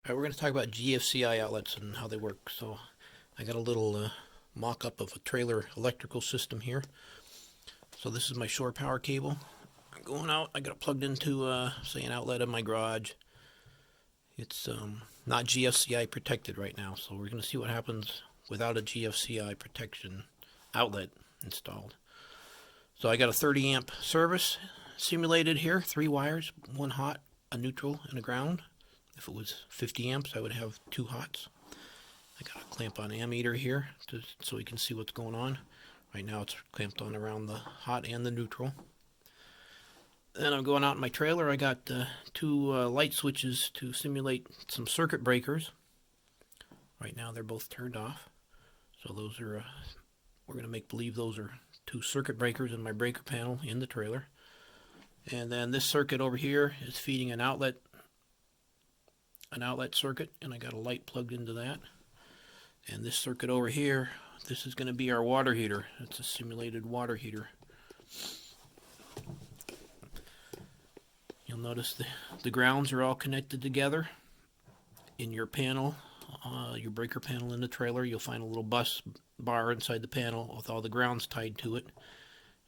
All right, we're going to talk about GFCI outlets and how they work. So I got a little mock-up of a trailer electrical system here. So this is my shore power cable. I'm going out. I got it plugged into, say, an outlet in my garage. It's not GFCI protected right now, so we're going to see what happens without a GFCI protection outlet installed. So I got a 30 amp service simulated here, 3 wires, one hot, a neutral, and a ground. If it was 50 amps, I would have 2 hots. I got a clamp on ammeter here so we can see what's going on. Right now it's clamped on around the hot and the neutral. Then I'm going out in my trailer. I got 2 light switches to simulate some circuit breakers. Right now they're both turned off. So those are, we're going to make believe those are 2 circuit breakers in my breaker panel in the trailer. And then this circuit over here is feeding an outlet circuit, and I got a light plugged into that. And this circuit over here, this is going to be our water heater. It's a simulated water heater. You'll notice the grounds are all connected together. In your panel, your breaker panel in the trailer, you'll find a little bus bar inside the panel with all the grounds tied to it,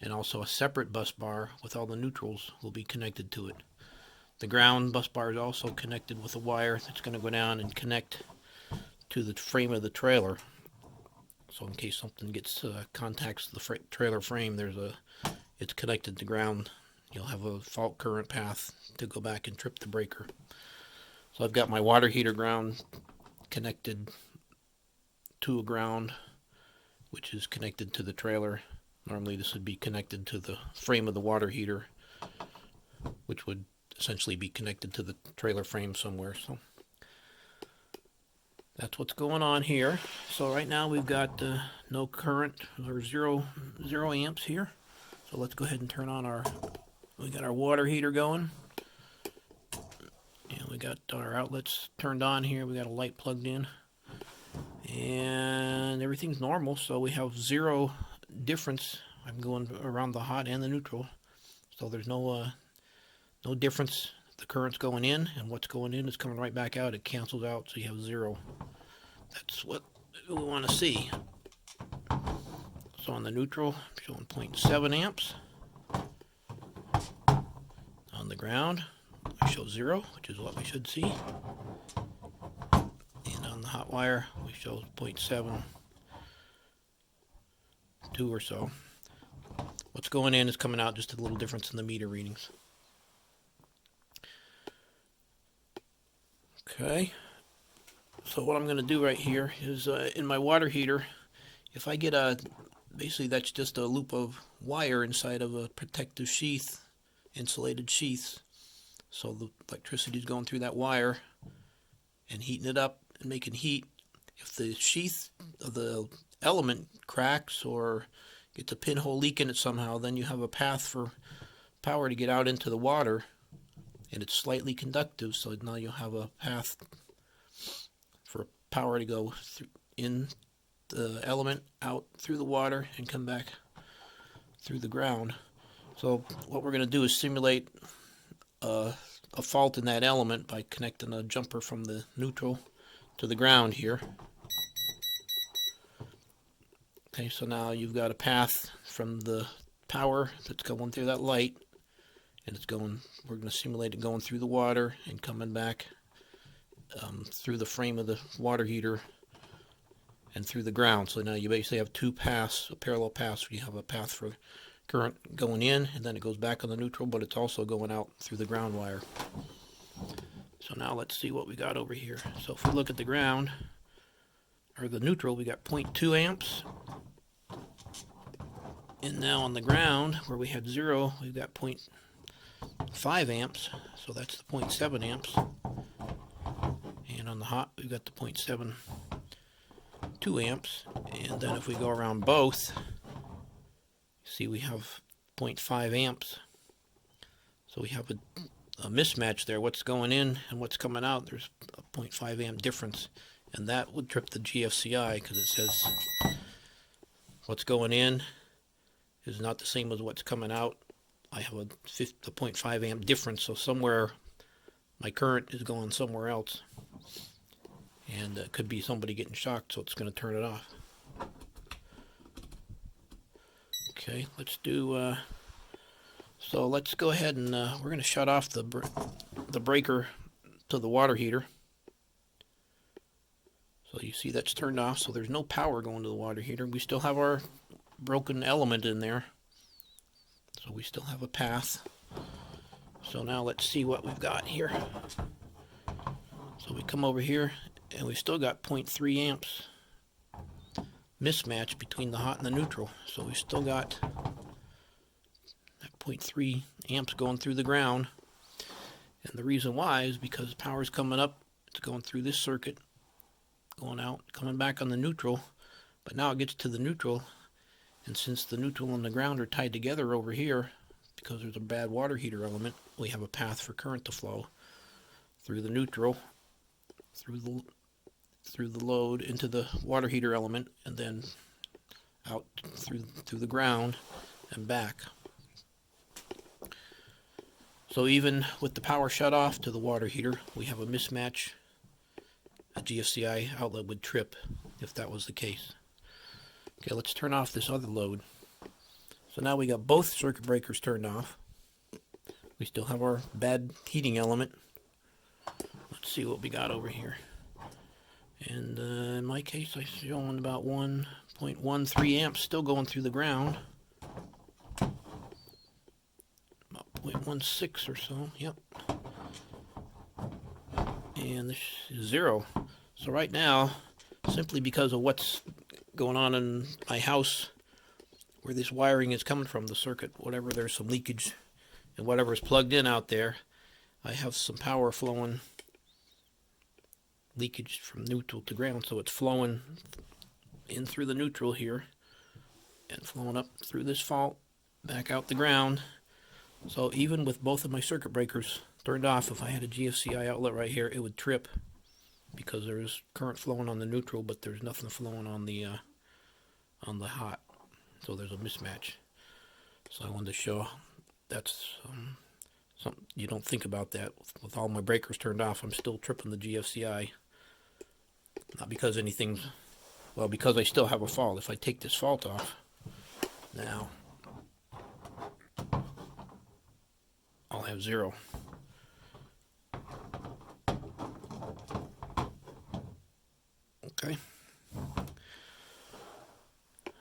and also a separate bus bar with all the neutrals will be connected to it. The ground bus bar is also connected with a wire that's going to go down and connect to the frame of the trailer. So in case something gets contacts the trailer frame, it's connected to ground. You'll have a fault current path to go back and trip the breaker. So I've got my water heater ground connected to a ground, which is connected to the trailer. Normally this would be connected to the frame of the water heater, which would essentially be connected to the trailer frame somewhere. So that's what's going on here. So right now we've got no current or zero amps here. So let's go ahead and turn on we got our water heater going. And we got our outlets turned on here. We got a light plugged in. And everything's normal, so we have 0 difference. I'm going around the hot and the neutral. So there's no difference. The current's going in, and what's going in is coming right back out. It cancels out, so you have 0. That's what we want to see. So on the neutral, I'm showing 0.7 amps. On the ground, we show 0, which is what we should see. And on the hot wire, we show 0.72 or so. What's going in is coming out, just a little difference in the meter readings. Okay, so what I'm going to do right here is in my water heater, if I get basically that's just a loop of wire inside of a protective sheath, insulated sheaths. So the electricity is going through that wire and heating it up and making heat. If the sheath of the element cracks or gets a pinhole leak in it somehow, then you have a path for power to get out into the water. And it's slightly conductive, so now you'll have a path for power to go in the element, out through the water, and come back through the ground. So what we're going to do is simulate a fault in that element by connecting a jumper from the neutral to the ground here. Okay, so now you've got a path from the power that's going through that light. And we're going to simulate it going through the water and coming back through the frame of the water heater and through the ground. So now you basically have 2 paths, a parallel path. You have a path for current going in, and then it goes back on the neutral, but it's also going out through the ground wire. So now let's see what we got over here. So if we look at the ground, or the neutral, we got 0.2 amps. And now on the ground, where we had 0, we've got 0.5 amps, so that's the 0.7 amps. And on the hot, we've got the 0.72 amps. And then if we go around both, see we have 0.5 amps. So we have a mismatch there. What's going in and what's coming out, there's a 0.5 amp difference. And that would trip the GFCI because it says what's going in is not the same as what's coming out. I have a 0.5 amp difference, so somewhere my current is going somewhere else. and it could be somebody getting shocked, so it's going to turn it off. Okay, let's do, so let's go ahead and we're going to shut off the breaker to the water heater. So you see that's turned off, so there's no power going to the water heater. We still have our broken element in there, so we still have a path. So now let's see what we've got here. So we come over here, and we still got 0.3 amps mismatch between the hot and the neutral. So we still got that 0.3 amps going through the ground. And the reason why is because power's coming up, it's going through this circuit, going out, coming back on the neutral, but now it gets to the neutral, and since the neutral and the ground are tied together over here, because there's a bad water heater element, we have a path for current to flow through the neutral, through the load into the water heater element, and then out through the ground and back. So even with the power shut off to the water heater, we have a mismatch. A GFCI outlet would trip if that was the case. Okay, let's turn off this other load. So now we got both circuit breakers turned off. We still have our bad heating element. Let's see what we got over here. And in my case, I'm showing about 1.13 amps still going through the ground. About 0.16 or so, yep. And this is 0. So right now, simply because of what's going on in my house, where this wiring is coming from, the circuit, whatever, there's some leakage, and whatever is plugged in out there, I have some power flowing, leakage from neutral to ground, so it's flowing in through the neutral here, and flowing up through this fault, back out the ground. So even with both of my circuit breakers turned off, if I had a GFCI outlet right here, it would trip because there's current flowing on the neutral, but there's nothing flowing on the hot. So there's a mismatch. So I wanted to show that's something you don't think about that. With all my breakers turned off, I'm still tripping the GFCI. Not because anything's, well, because I still have a fault. If I take this fault off now, I'll have 0. Okay.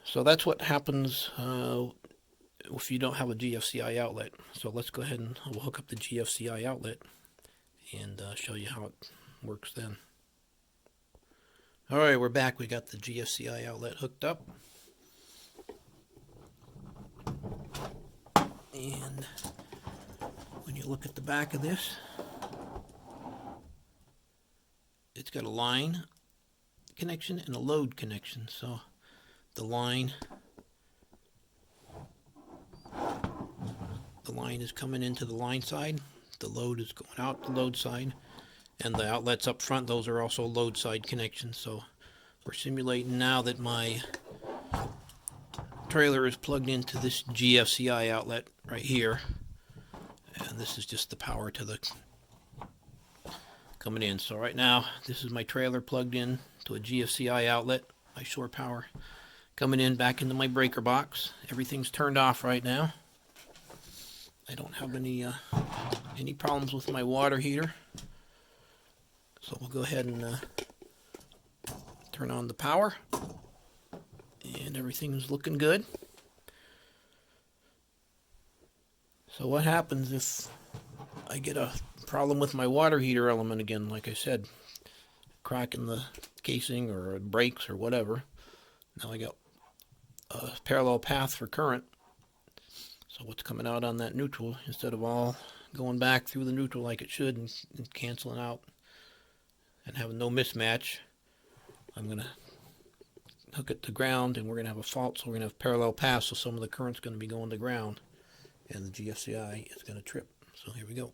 So that's what happens if you don't have a GFCI outlet. So let's go ahead and we'll hook up the GFCI outlet and show you how it works then. All right, we're back. We got the GFCI outlet hooked up. And when you look at the back of this, it's got a line connection and a load connection. So the line is coming into the line side, the load is going out the load side, and the outlets up front, those are also load side connections. So we're simulating now that my trailer is plugged into this GFCI outlet right here, and this is just the power to the coming in. So right now this is my trailer plugged in to a GFCI outlet, my shore power coming in back into my breaker box. Everything's turned off right now. I don't have any problems with my water heater. So we'll go ahead and turn on the power, and everything is looking good. So what happens if I get a problem with my water heater element again? Like I said, crack in the casing or it breaks or whatever. Now I got a parallel path for current. So what's coming out on that neutral, instead of all going back through the neutral like it should and canceling out and having no mismatch, I'm going to hook it to ground, and we're going to have a fault, so we're going to have parallel paths, so some of the current's going to be going to ground, and the GFCI is going to trip. So here we go.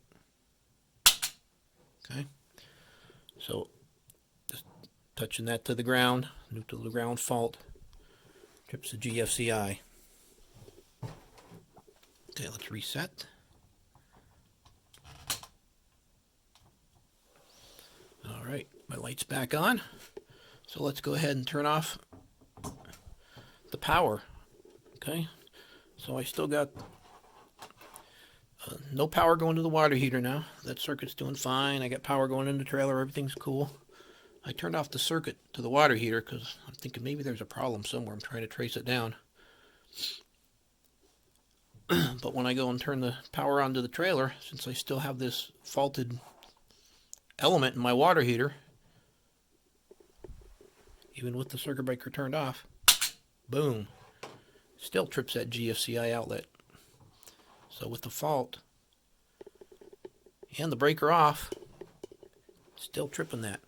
Okay, so just touching that to the ground, neutral to ground fault, trips the GFCI. Okay, let's reset. All right, my light's back on. So let's go ahead and turn off the power. Okay, so I still got no power going to the water heater now. That circuit's doing fine. I got power going in the trailer. Everything's cool. I turned off the circuit to the water heater because I'm thinking maybe there's a problem somewhere. I'm trying to trace it down. But when I go and turn the power onto the trailer, since I still have this faulted element in my water heater, even with the circuit breaker turned off, boom, still trips that GFCI outlet. So with the fault and the breaker off, still tripping that.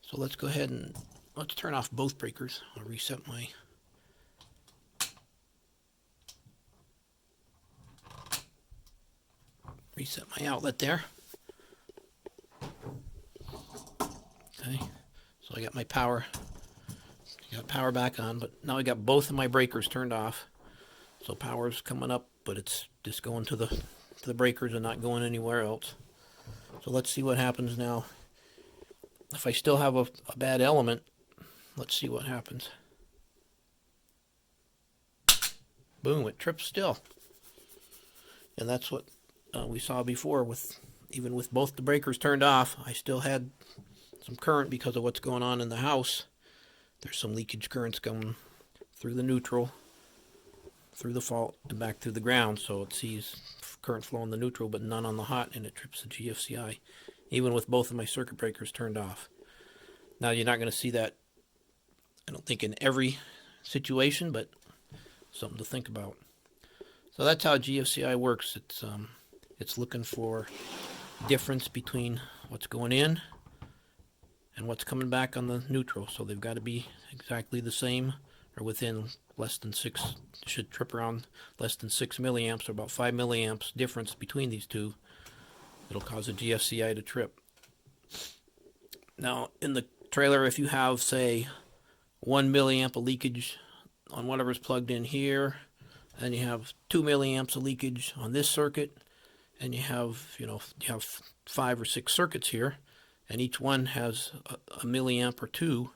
So let's go ahead and let's turn off both breakers. I'll reset my outlet there. Okay, so I got my power. Got power back on, but now I got both of my breakers turned off. So power's coming up, but it's just going to the breakers and not going anywhere else. So let's see what happens now. If I still have a bad element, let's see what happens. Boom, it trips still. And that's what we saw before even with both the breakers turned off. I still had some current because of what's going on in the house. There's some leakage currents going through the neutral, through the fault, and back through the ground. So it sees current flow in the neutral, but none on the hot, and it trips the GFCI, even with both of my circuit breakers turned off. Now, you're not going to see that, I don't think, in every situation, but something to think about. So that's how GFCI works. It's looking for difference between what's going in and what's coming back on the neutral. So they've got to be exactly the same or within less than 6, should trip around less than 6 milliamps or about 5 milliamps difference between these two. It'll cause a GFCI to trip. Now in the trailer, if you have, say, 1 milliamp of leakage on whatever's plugged in here, and you have 2 milliamps of leakage on this circuit, and you have 5 or 6 circuits here, and each one has a milliamp or 2,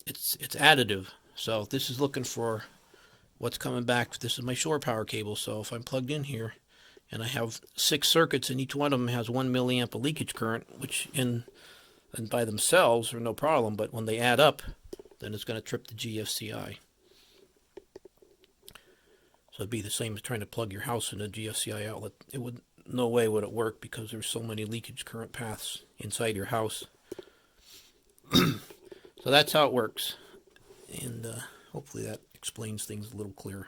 it's additive. So this is looking for what's coming back. This is my shore power cable. So if I'm plugged in here and I have 6 circuits and each one of them has 1 milliamp of leakage current, which and by themselves are no problem, but when they add up, then it's going to trip the GFCI. So it'd be the same as trying to plug your house in a GFCI outlet. It would, no way would it work because there's so many leakage current paths inside your house. So that's how it works. And hopefully that explains things a little clearer.